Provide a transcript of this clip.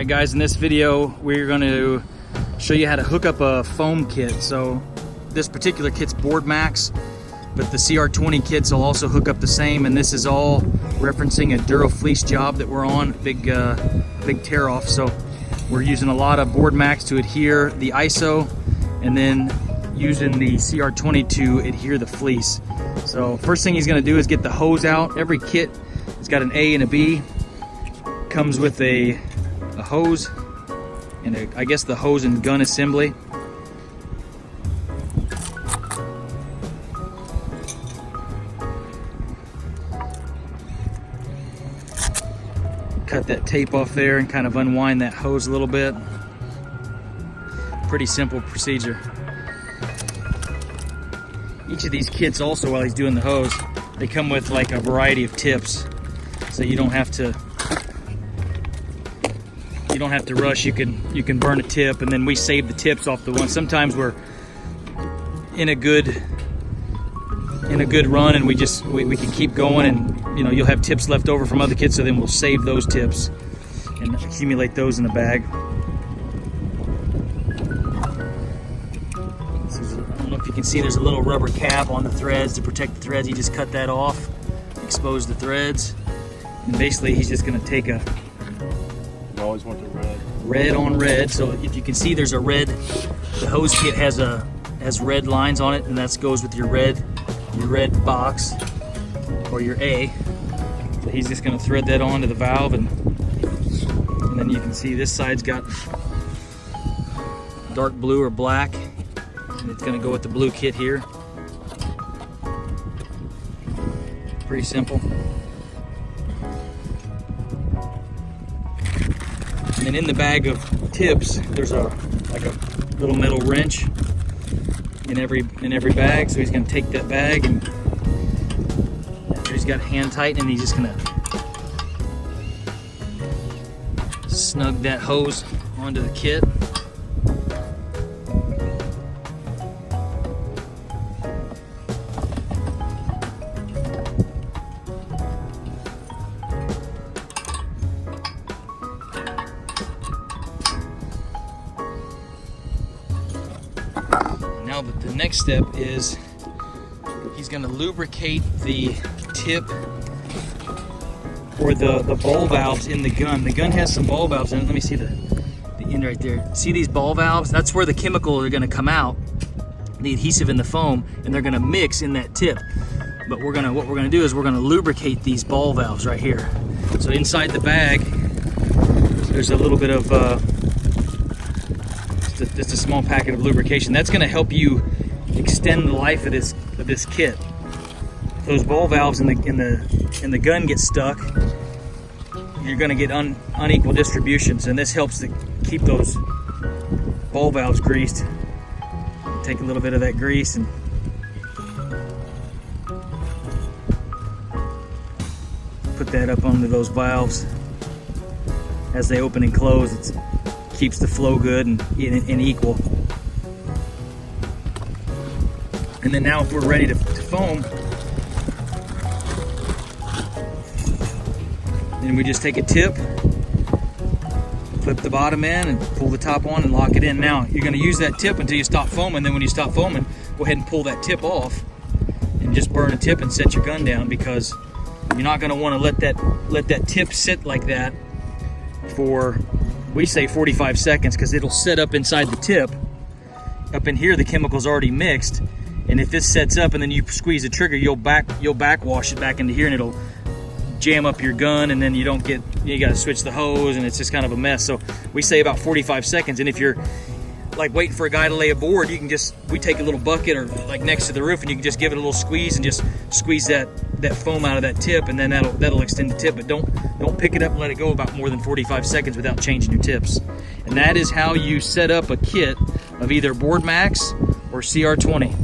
Alright guys, in this video we're going to show you how to hook up a foam kit. So this particular kit's board max, but the CR-20 kits will also hook up the same, and this is all referencing a Duro fleece job that we're on, big tear off. So we're using a lot of board max to adhere the ISO, and then using the CR-20 to adhere the fleece. So first thing he's going to do is get the hose out. Every kit has got an A and a B. Comes with a hose and I guess the hose and gun assembly. Cut that tape off there and kind of unwind that hose a little bit. Pretty simple procedure. Each of these kits also, while he's doing the hose, they come with like a variety of tips, so you don't have to rush. You can burn a tip, and then we save the tips off the one. Sometimes we're in a good run and we can keep going, and you know, you'll have tips left over from other kits, so then we'll save those tips and accumulate those in the bag. I don't know if you can see, there's a little rubber cap on the threads to protect the threads. You just cut that off, expose the threads, and basically he's just going to take a, you always want the red on red. So if you can see, there's a red, the hose kit has red lines on it, and that goes with your red box or your A. So he's just going to thread that onto the valve, and then you can see this side's got dark blue or black, and it's going to go with the blue kit here. Pretty simple. And in the bag of tips, there's like a little metal wrench in every bag. So he's going to take that bag, and after he's got hand tightened, he's just going to snug that hose onto the kit. Now the next step is he's going to lubricate the tip or the ball valves in the gun. The gun has some ball valves in it. Let me see the end right there. See these ball valves? That's where the chemicals are going to come out, the adhesive and the foam, and they're going to mix in that tip. But what we're going to do is we're going to lubricate these ball valves right here. So inside the bag, there's a little bit of just a small packet of lubrication. That's going to help you extend the life of this kit. If those ball valves in the gun get stuck, you're going to get unequal distributions, and this helps to keep those ball valves greased. Take a little bit of that grease and put that up onto those valves. As they open and close, it keeps the flow good and equal. And then now if we're ready to foam, then we just take a tip, flip the bottom in, and pull the top on and lock it in. Now you're going to use that tip until you stop foaming. Then when you stop foaming, go ahead and pull that tip off and just burn a tip and set your gun down, because you're not going to want to let that tip sit like that for, we say 45 seconds, because it'll set up inside the tip. Up in here the chemical's already mixed, and if this sets up and then you squeeze the trigger, you'll backwash it back into here, and it'll jam up your gun, and then you got to switch the hose, and it's just kind of a mess. So we say about 45 seconds. And if you're like waiting for a guy to lay a board, we take a little bucket or like next to the roof, and you can just give it a little squeeze and just squeeze that foam out of that tip, and then that'll extend the tip. But don't pick it up and let it go about more than 45 seconds without changing your tips. And that is how you set up a kit of either Board Max or CR-20.